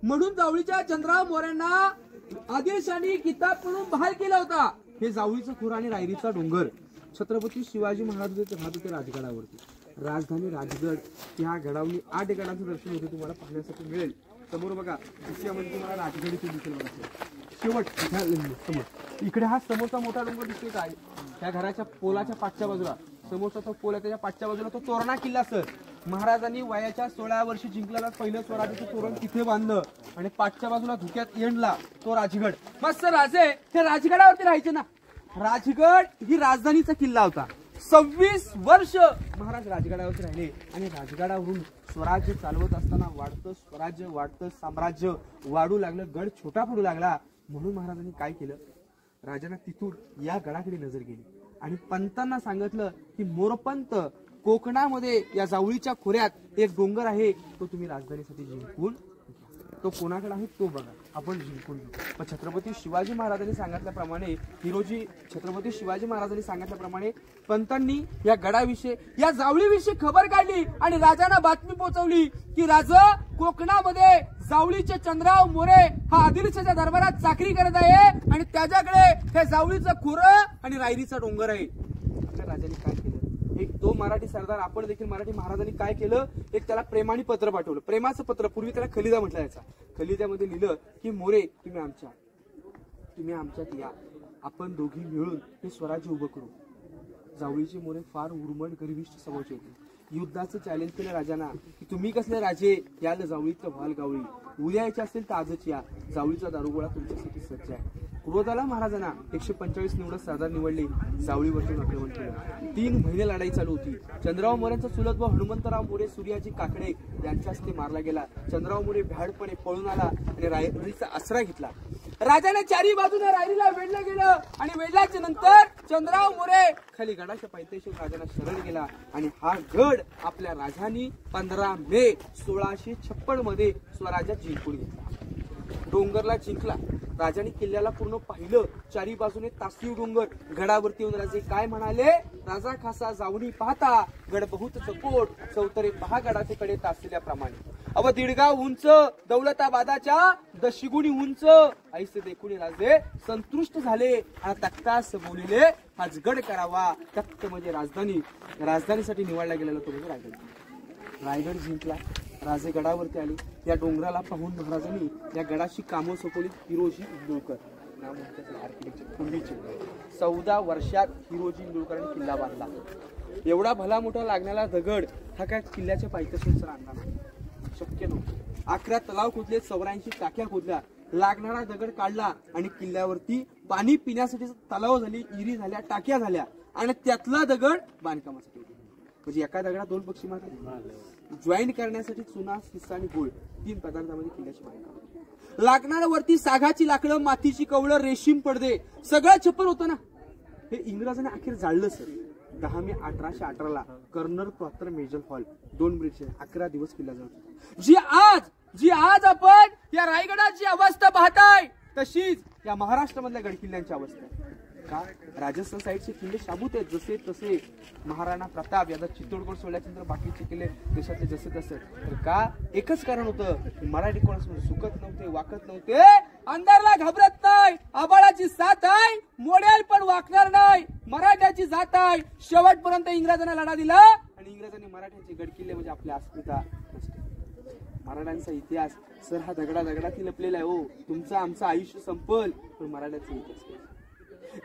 म्हणून जावळीच्या चंद्रराव मोरेंना आदिलशाही किताब करून बहाल केला होता। हे जावळीचं खोर आणि रायरीचा डोंगर छत्रपती शिवाजी महाराज राहत होते राजगडावरती। राजधानी राजगड या गडावरून 8 गडांचं दर्शन होते तुम्हाला पाहण्यासाठी मिळेल। समोर बघा दृश्यामध्ये तुम्हाला राजगड इथे दिसेल बघा। शेवट समोर इकडे हा समोरचा मोठा डोंगर दिसतोय काय त्या घराच्या पोलाच्या पाठच्या बाजूला समोरचा तो पोल आहे त्याच्या पाठच्या बाजूला तो तोरणा किल्ला सर महाराजांनी वयाच्या 16 वर्षी जिंकलेला पहिलं स्वराज्याचं तोरण तिथे बांधलं आणि पाठच्या बाजूला धुक्यात येणला तो राजगड। मस्त राजे हे राजगडावरती राहायचे ना। राजगड ही राजधानीचा किल्ला होता। 26 वर्ष महाराज राजगडावरती राहिले आणि राजगडावरून स्वराज्य चालवत असताना वाढतं स्वराज्य वाढतं साम्राज्य वाढू लागलं गड छोटा पडू लागला। म्हणून महाराजांनी काय केलं राजांना तिथून या गडाकडे नजर गेली आणि पंतांना सांगितलं की मोरपंत कोकणामध्ये या जावळीच्या खोऱ्यात एक डोंगर आहे तो तुम्ही राजधानीसाठी जिंकून तो कोणाकडे आहे तो बघा आपण जिंकून घेऊ। पण छत्रपती शिवाजी महाराजांनी सांगितल्याप्रमाणे छत्रपती शिवाजी महाराजांनी सांगितल्याप्रमाणे पंतांनी या गडाविषयी या जावळीविषयी खबर काढली आणि राजांना बातमी पोहोचवली की राजा कोकणामध्ये जावळीचे चंद्रराव मोरे हा आदिलशाच्या दरबारात चाकरी करत आहे आणि त्याच्याकडे हे जावळीचं खोरं आणि रायरीचा डोंगर आहे। आपल्या राजांनी काय केलं एक तो मराठी सरदार आपण देखील मराठी महाराजांनी काय केलं एक त्याला प्रेमाने पत्र पाठवलं। प्रेमाचं पत्र पूर्वी त्याला खलिदा म्हटलं जायचा। खलिद्यामध्ये लिहिलं की मोरे तुम्ही आमच्यात या आपण दोघी मिळून हे स्वराज्य उभं करू। जावळीचे मोरे फार उर्मट गरिष्ठ स्वभावाचे होते। युद्धाचं चॅलेंज केलं राजांना की तुम्ही कसले राजे याला जावळीचं व्हाल गावळी उद्या यायचे असेल तर आजच या जावळीचा दारुगोळा तुमच्यासाठी सज्ज आहे। क्रोधाला महाराजांना 145 निवडक सरदार निवडले जावळीवरती आक्रमण केलं। 3 महिने लढाई चालू होती। चंद्रराव मोरेंचा चुलत भाऊ हनुमंतराव मोरे सूर्याजी काकडे यांच्या हस्ते मारला गेला। चंद्रराव मोरे भ्याडपणे पळून आला आणि रायरीचा आसरा घेतला। राजाने चारी बाजूने रायरीला वेढलं गेलं आणि वेढल्याच्या नंतर चंद्रराव मोरे खाली गडाच्या पायथ्याशी राजाला शरण गेला आणि हा गड आपल्या राजांनी 15 मे 1656 मध्ये स्वराज्यात जिंकून घेतला। डोंगरला जिंकला राजाने किल्ल्याला पूर्ण पाहिलं। चारी बाजूने तासीव डोंगर गडावरती येऊन राजे काय म्हणाले राजा खासा जावणी पाहता गड बहुत चकोट चौतरे पहा गडाचे कडे तासल्याप्रमाणे अव दीडगाव उंच दौलताबादाच्या 10 गुणी उंच ऐसे देखून राजे संतुष्ट झाले आणि तख्तास बोलिले हाच गड करावा। तख्त म्हणजे राजधानीसाठी निवडला गेलेला तो म्हणजे रायगड। रायगड जिंकला राजे गडावरती आले। या डोंगराला पाहून महाराजांनी या गडाची कामं सोपवली। हिरोजी इंदुरकर नाव आर्किटेक्चर पूर्वीचे 14 वर्षात हिरोजी इंदुरकरांनी किल्ला बांधला। एवढा भला मोठा लागणारा दगड हा काय किल्ल्याच्या पायथ्याशी आणला नाही शक्य नव्हतं। 11 तलाव खोदले 84 टाक्या खोदल्या लागणारा दगड काढला आणि किल्ल्यावरती पाणी पिण्यासाठी तलाव झाली इरी झाल्या टाक्या झाल्या आणि त्यातला दगड बांधकामासाठी म्हणजे एका दगडात 2 पक्षी मारले। जॉईन करण्यासाठी चुना शिस्सा आणि गोळ 3 पदार्थांमध्ये किल्ल्याची बांधकाम लागणार वरती सागाची लाकडं मातीची कवळं रेशीम पडदे सगळं छप्पर होतं ना। हे इंग्रजांनी अखेर जाळलं सर। 10 May 1818 colonel Prother major Hall 2 bridge 11 दिवस किल्ला जातो। जी आज आपण या रायगडाची अवस्था पाहताय तशीच या महाराष्ट्रामधल्या गडकिल्ल्यांची अवस्था आहे। का राजस्थान साईडचे किल्ले शाबूत आहेत जसे तसे महाराणा प्रताप याचा चित्तोडगड सोडल्यानंतर बाकीचे किल्ले देशातले जसे तसे तर का एकच कारण होतं मराठी कोणासमोर सुकत नव्हते वाकत नव्हते। अंधारला घाबरत नाही आबाळाची साथ आहे मोडेल पण वाकणार नाही मराठ्याची जात आहे। शेवटपर्यंत इंग्रजांना लढा दिला आणि इंग्रजांनी मराठ्याचे गडकिल्ले म्हणजे आपल्या अस्मिता मराठ्यांचा इतिहास सर हा दगडादगडात लपलेला आहे। हो तुमचं आमचं आयुष्य संपल पण मराठ्याचा इतिहास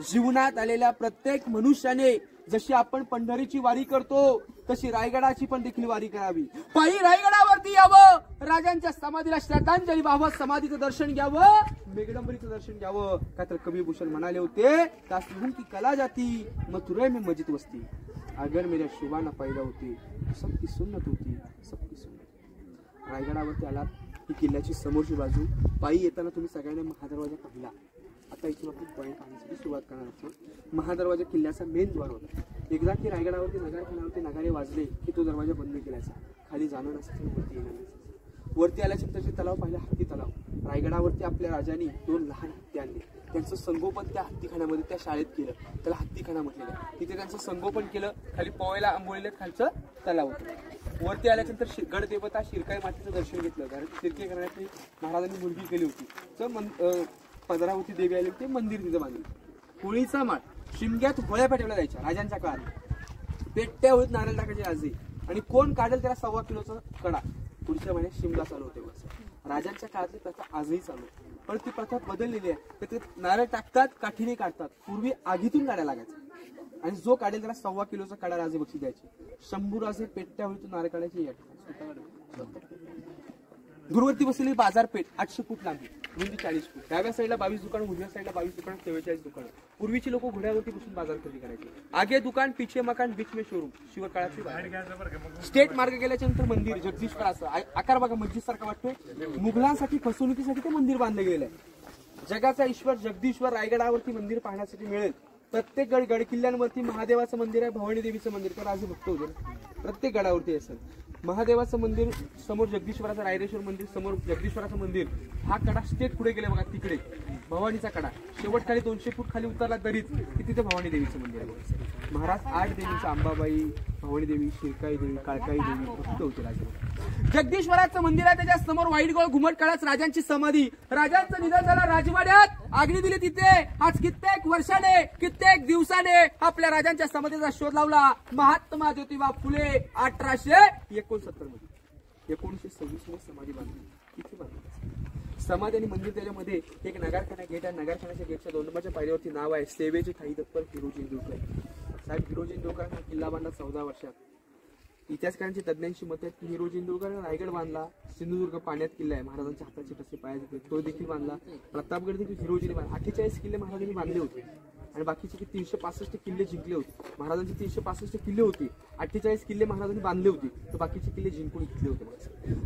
जीवनात आलेल्या प्रत्येक मनुष्याने जशी आपण पंढरीची वारी करतो तशी रायगडाची पण देखील वारी करावी। पायी रायगडावरती यावं राजांच्या समाधीला श्रद्धांजली व्हावं समाधीचं दर्शन घ्यावं मेघडंबरीचं दर्शन घ्यावं। का तर कविभूषण म्हणाले होते तासहून की कला जाती मथुरे में मस्जिद वस्ती अगर मेऱ्या शिवाना पैदा होती सबकी सुन्नत होती सबकी सुन्नत। रायगडावरती आलात ही किल्ल्याची समोरची बाजू पायी येताना तुम्ही सगळ्यांनी महादरवाजा पाहिला। आता इथून आपण पॉईंट पाहण्यासाठी सुरुवात करणार आहोत। महादरवाजा किल्ल्याचा मेन द्वार होता। एकदा की रायगडावरती नगारखान्यावरती नगारे वाजले की तो दरवाजा बंद केलायचा खाली जाणं नसायचं वरती येणं नसायचं। वरती आल्याच्या त्याचे तलाव पाहिला हत्ती तलाव। रायगडावरती आपल्या राजांनी 2 लहान हत्ती आणले त्यांचं संगोपन त्या हत्तीखान्यामध्ये त्या शाळेत केलं त्याला हत्तीखाना म्हटलेलं तिथे त्यांचं संगोपन केलं। खाली पोहायला आंबोळीला खालचं तलाव होतं। वरती आल्यानंतर गड देवता शिरकाई मातेचं दर्शन घेतलं, कारण शिरके करण्याची महाराजांनी मुलगी केली होती, तर पदरावती देवी आली होती, मंदिर तिथं बांधलं. होळीचा माळ शिमग्यात होळ्या पेटवल्या जायच्या राजांच्या काळात. पेट्या होळीत नारळ टाकायचे आजी, आणि कोण काढेल त्याला 1.25 किलोचा कडा पुढच्या महिन्यात शिमगा चालू होते. राजांच्या काळातली प्रथा आजही चालू आहे, पण ती प्रथा बदललेली आहे. तर ते नारळ टाकतात, काठीने काढतात. पूर्वी आगीतून काढायला लागायचं, आणि जो काढेल त्याला 1.25 किलोचा कडा राजे बक्षीस द्यायचे. 100 राजे पेट्या होळीतून नारळ काढायचे. दूरवरती बसलेली बाजारपेठ 800 फूट लांबी, रुंदी 40 फूट. डाव्या साईडला 22 दुकान, उजव्या साईडला 22 दुकान, 44 दुकान. पूर्वीची लोक घोड्यावरती बसून बाजार खरेदी करायचे. आगे दुकान, पिछे मकान, बीच में शोरूम. शिवकाळाची स्टेट मार्ग गेल्याच्या नंतर मंदिर जगदीश्वराचं आकार बघा मस्जिद सारखा वाटतोय. मुघलांसाठी फसवणुकीसाठी ते मंदिर बांधलं गेलेलं आहे. जगाचा ईश्वर जगदीश्वर रायगडावरती मंदिर पाहण्यासाठी मिळेल. प्रत्येक गड किल्ल्यांवरती महादेवाचं मंदिर आहे, भवानी देवीचं मंदिर, तर राजे भक्त होते प्रत्येक गडावरती असेल. महादेवाचं मंदिर समोर, जगदीश्वराचं रायरेश्वर मंदिर समोर, जगदीश्वराचं मंदिर. हा कडा स्टेट पुढे गेले बघा, तिकडे भवानीचा कडा. शेवट खाली 200 फूट खाली उतरला तरीच की तिथे भवानी देवीचं मंदिर आहे. महाराज 8 देवीचं, अंबाबाई, भवानी देवी, शिरकाई देवी, काळकाई देवी भक्त होते राजे. जगदीश्वराचं मंदिर आहे, त्याच्या समोर वाईट गोळ घुमट काळात राजांची समाधी. राजांचं निधन झालं राजवाड्यात, आग्नी दिली तिथे. आज कित्येक वर्षाने, कित्येक दिवसाने आपल्या राजांच्या समाधीचा शोध लावला महात्मा ज्योतिबा फुले 1869 मध्ये. 1926 मध्ये समाधी बांधली. किती बांधली समाधी आणि मंदिर. त्याच्यामध्ये एक नगारखाना गेट आहे. नगारखान्याच्या गेटच्या 2 नंबरच्या पायरीवरती नाव आहे सेवेचे ठाई तत्पर हिरोजी इंदुरकर. साहेब हिरोजी इंदुरकर हा किल्ला बांधला 14 वर्षात. इतिहासकारांची तज्ञांची मत आहेत की हिरोजी इंदुरकर रायगड बांधला. सिंधुदुर्ग पाण्यात किल्ला आहे, महाराजांच्या हाताचे ठसे पायाचे, तो देखील बांधला. प्रतापगड देखील हिरोजीने बांधला. 48 किल्ले महाराजांनी बांधले होते, आणि बाकीचे 365 किल्ले जिंकले होते. महाराजांची 365 किल्ले होती, 48 किल्ले महाराजांनी बांधले होते, तर बाकीचे किल्ले जिंकून घेतले होते.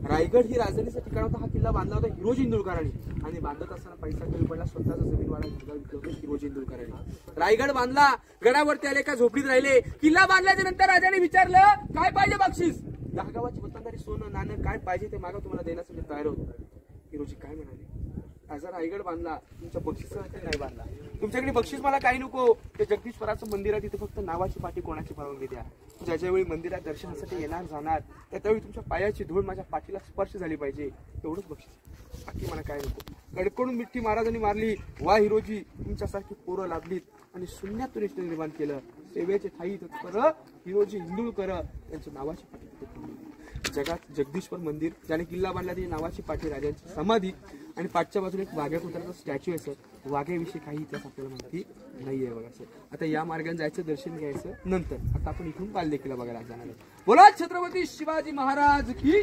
रायगड ही राजधानीचा ठिकाण होता. हा किल्ला बांधला होता हिरोजी इंदुरकरांनी, आणि बांधत असताना पैसा कमी पडला, स्वतःचा जमीन वाडा घेतला होता हिरोजी इंदुरकरांनी. रायगड बांधला, गडावरती आले का झोपडीत राहिले. किल्ला बांधल्याच्या नंतर राजाने विचारलं काय पाहिजे बक्षीस. 10 गावाची वतनदारी, सोनं नाणं काय पाहिजे ते मागा, तुम्हाला देण्यासाठी तयार होतो. हिरोजी काय म्हणाले, आज रायगड बांधला, तुमच्या बक्षिसासाठी नाही बांधला. तुमच्याकडे बक्षीस मला काही नको. ते जगदीश्वराचं मंदिर आहे, तिथे फक्त नावाची पाठी, कोणाची परवानगी द्या. ज्याच्यावेळी मंदिरात दर्शनासाठी येणार जाणार त्यावेळी तुमच्या पायाची धूळ माझ्या पाठीला स्पर्श झाली पाहिजे, तेवढंच बक्षीस, बाकी मला काय नको. कडकडून मिठी महाराजांनी मारली. वा हिरोजी, तुमच्यासारखी पोरं लाभलीत आणि शून्यातून इष्ट निर्माण केलं. सेवेचे ठाई तत्पर हिरोजी इंदुरकर यांच्या नावाची पाठी. जगात जगदीश्वर मंदिर, ज्याने किल्ला बांधला त्याची नावाची पाठी, राजांची समाधी, आणि पाठच्या बाजूला एक वाघ्या कुत्र्याचा स्टॅच्यू आहे. सर वाघ्याविषयी काही इतिहास आपल्याला माहिती नाहीये बघा सर. आता या मार्गाने जायचं, दर्शन घ्यायचं, नंतर आता आपण इथून बालदेकीला बघायला जाणार आहे. बोला छत्रपती शिवाजी महाराज की